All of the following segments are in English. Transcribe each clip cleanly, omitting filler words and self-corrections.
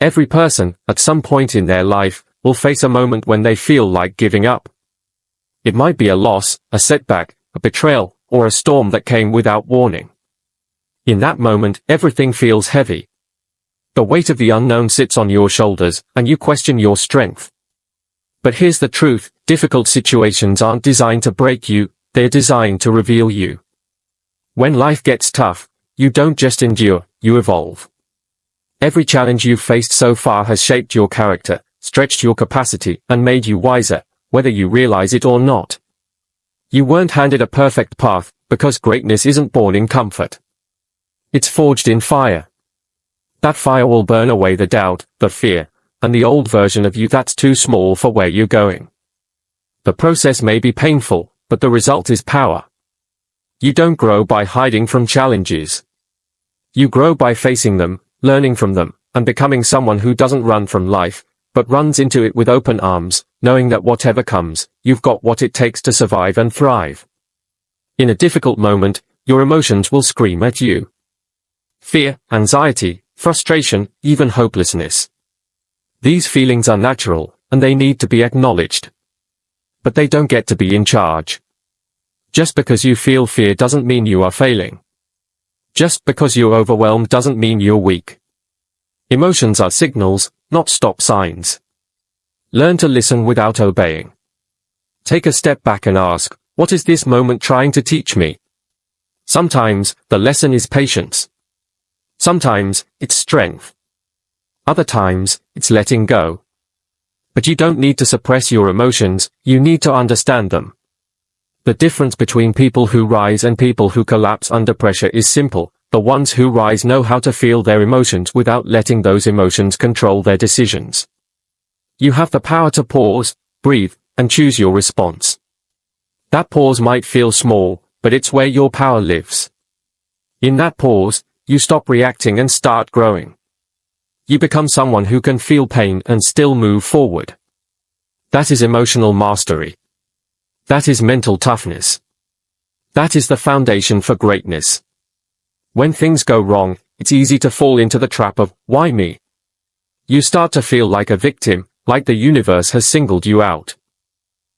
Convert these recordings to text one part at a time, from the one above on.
Every person, at some point in their life, will face a moment when they feel like giving up. It might be a loss, a setback, a betrayal, or a storm that came without warning. In that moment, everything feels heavy. The weight of the unknown sits on your shoulders, and you question your strength. But here's the truth, difficult situations aren't designed to break you, they're designed to reveal you. When life gets tough, you don't just endure, you evolve. Every challenge you've faced so far has shaped your character, stretched your capacity, and made you wiser, whether you realize it or not. You weren't handed a perfect path, because greatness isn't born in comfort. It's forged in fire. That fire will burn away the doubt, the fear, and the old version of you that's too small for where you're going. The process may be painful, but the result is power. You don't grow by hiding from challenges. You grow by facing them, learning from them, and becoming someone who doesn't run from life, but runs into it with open arms, knowing that whatever comes, you've got what it takes to survive and thrive. In a difficult moment, your emotions will scream at you. Fear, anxiety, frustration, even hopelessness. These feelings are natural, and they need to be acknowledged. But they don't get to be in charge. Just because you feel fear doesn't mean you are failing. Just because you're overwhelmed doesn't mean you're weak. Emotions are signals, not stop signs. Learn to listen without obeying. Take a step back and ask, what is this moment trying to teach me? Sometimes, the lesson is patience. Sometimes, it's strength. Other times, it's letting go. But you don't need to suppress your emotions, you need to understand them. The difference between people who rise and people who collapse under pressure is simple. The ones who rise know how to feel their emotions without letting those emotions control their decisions. You have the power to pause, breathe, and choose your response. That pause might feel small, but it's where your power lives. In that pause, you stop reacting and start growing. You become someone who can feel pain and still move forward. That is emotional mastery. That is mental toughness. That is the foundation for greatness. When things go wrong, it's easy to fall into the trap of, why me? You start to feel like a victim, like the universe has singled you out.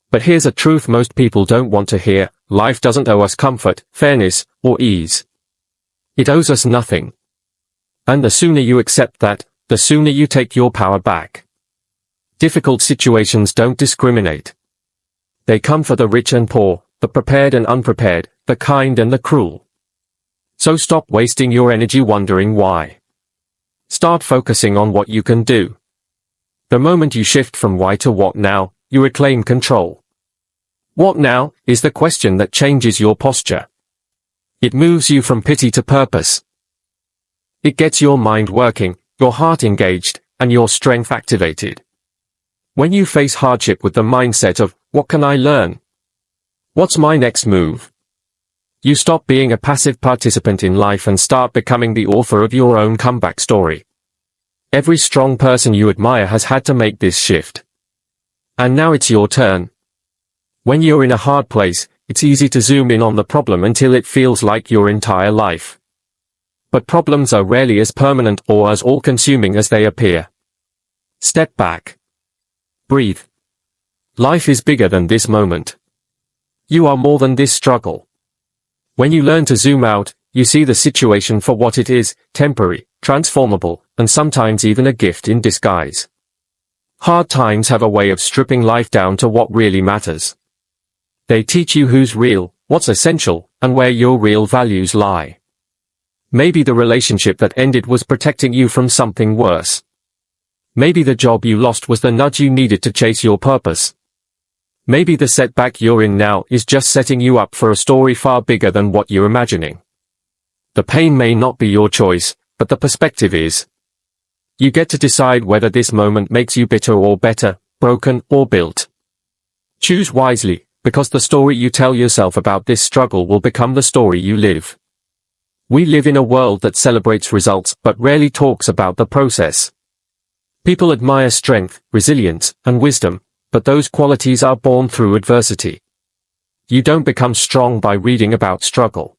But here's a truth most people don't want to hear, life doesn't owe us comfort, fairness, or ease. It owes us nothing. And the sooner you accept that, the sooner you take your power back. Difficult situations don't discriminate. They come for the rich and poor, the prepared and unprepared, the kind and the cruel. So stop wasting your energy wondering why. Start focusing on what you can do. The moment you shift from why to what now, you reclaim control. What now is the question that changes your posture. It moves you from pity to purpose. It gets your mind working, your heart engaged, and your strength activated. When you face hardship with the mindset of, what can I learn? What's my next move? You stop being a passive participant in life and start becoming the author of your own comeback story. Every strong person you admire has had to make this shift. And now it's your turn. When you're in a hard place, it's easy to zoom in on the problem until it feels like your entire life. But problems are rarely as permanent or as all-consuming as they appear. Step back. Breathe. Life is bigger than this moment. You are more than this struggle. When you learn to zoom out, you see the situation for what it is, temporary, transformable, and sometimes even a gift in disguise. Hard times have a way of stripping life down to what really matters. They teach you who's real, what's essential, and where your real values lie. Maybe the relationship that ended was protecting you from something worse. Maybe the job you lost was the nudge you needed to chase your purpose. Maybe the setback you're in now is just setting you up for a story far bigger than what you're imagining. The pain may not be your choice, but the perspective is. You get to decide whether this moment makes you bitter or better, broken or built. Choose wisely, because the story you tell yourself about this struggle will become the story you live. We live in a world that celebrates results but rarely talks about the process. People admire strength, resilience, and wisdom, but those qualities are born through adversity. You don't become strong by reading about struggle.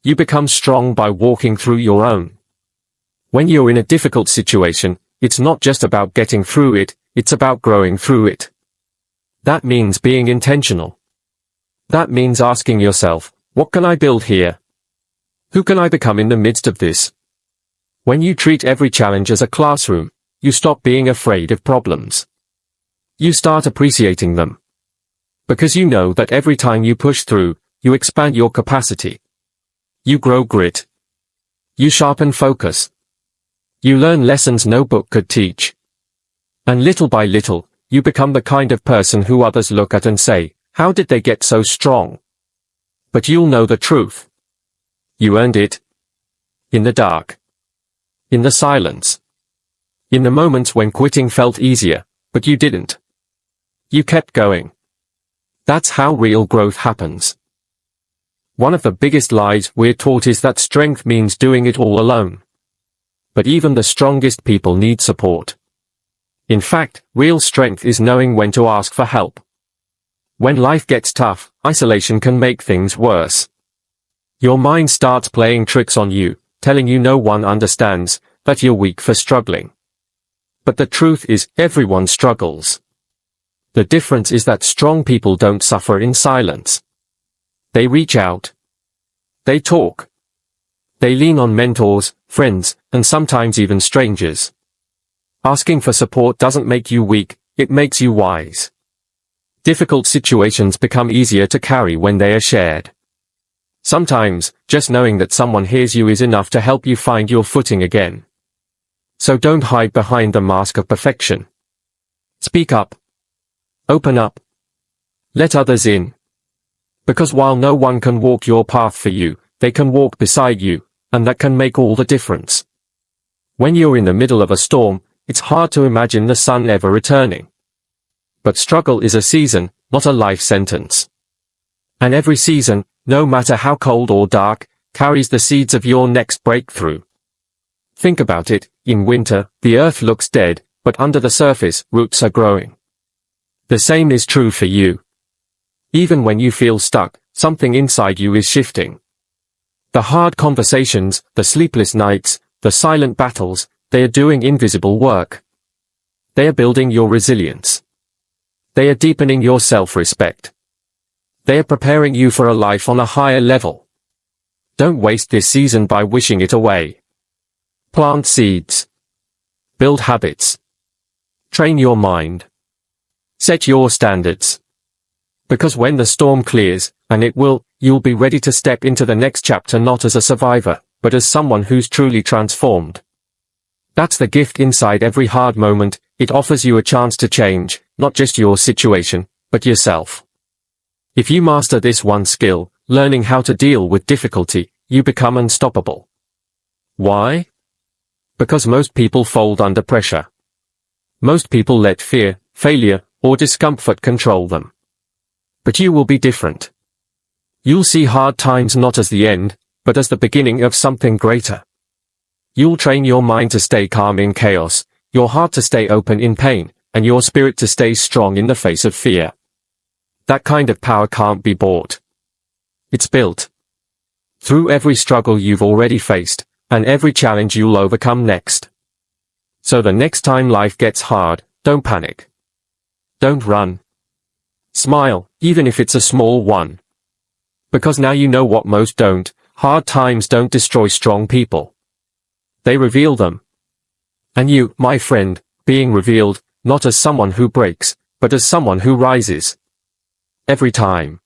You become strong by walking through your own. When you're in a difficult situation, it's not just about getting through it, it's about growing through it. That means being intentional. That means asking yourself, what can I build here? Who can I become in the midst of this? When you treat every challenge as a classroom, you stop being afraid of problems. You start appreciating them. Because you know that every time you push through, you expand your capacity. You grow grit. You sharpen focus. You learn lessons no book could teach. And little by little, you become the kind of person who others look at and say, how did they get so strong? But you'll know the truth. You earned it. In the dark. In the silence. In the moments when quitting felt easier, but you didn't. You kept going. That's how real growth happens. One of the biggest lies we're taught is that strength means doing it all alone. But even the strongest people need support. In fact, real strength is knowing when to ask for help. When life gets tough, isolation can make things worse. Your mind starts playing tricks on you, telling you no one understands, that you're weak for struggling. But the truth is, everyone struggles. The difference is that strong people don't suffer in silence. They reach out. They talk. They lean on mentors, friends, and sometimes even strangers. Asking for support doesn't make you weak, it makes you wise. Difficult situations become easier to carry when they are shared. Sometimes, just knowing that someone hears you is enough to help you find your footing again. So don't hide behind the mask of perfection. Speak up. Open up. Let others in. Because while no one can walk your path for you, they can walk beside you, and that can make all the difference. When you're in the middle of a storm, it's hard to imagine the sun ever returning. But struggle is a season, not a life sentence. And every season, no matter how cold or dark, carries the seeds of your next breakthrough. Think about it, in winter, the earth looks dead, but under the surface, roots are growing. The same is true for you. Even when you feel stuck, something inside you is shifting. The hard conversations, the sleepless nights, the silent battles, they are doing invisible work. They are building your resilience. They are deepening your self-respect. They are preparing you for a life on a higher level. Don't waste this season by wishing it away. Plant seeds. Build habits. Train your mind. Set your standards. Because when the storm clears, and it will, you'll be ready to step into the next chapter not as a survivor, but as someone who's truly transformed. That's the gift inside every hard moment. It offers you a chance to change, not just your situation, but yourself. If you master this one skill, learning how to deal with difficulty, you become unstoppable. Why? Because most people fold under pressure. Most people let fear, failure, or discomfort control them. But you will be different. You'll see hard times not as the end, but as the beginning of something greater. You'll train your mind to stay calm in chaos, your heart to stay open in pain, and your spirit to stay strong in the face of fear. That kind of power can't be bought. It's built. Through every struggle you've already faced, and every challenge you'll overcome next. So the next time life gets hard, don't panic. Don't run. Smile, even if it's a small one. Because now you know what most don't, hard times don't destroy strong people. They reveal them. And you, my friend, being revealed, not as someone who breaks, but as someone who rises. Every time.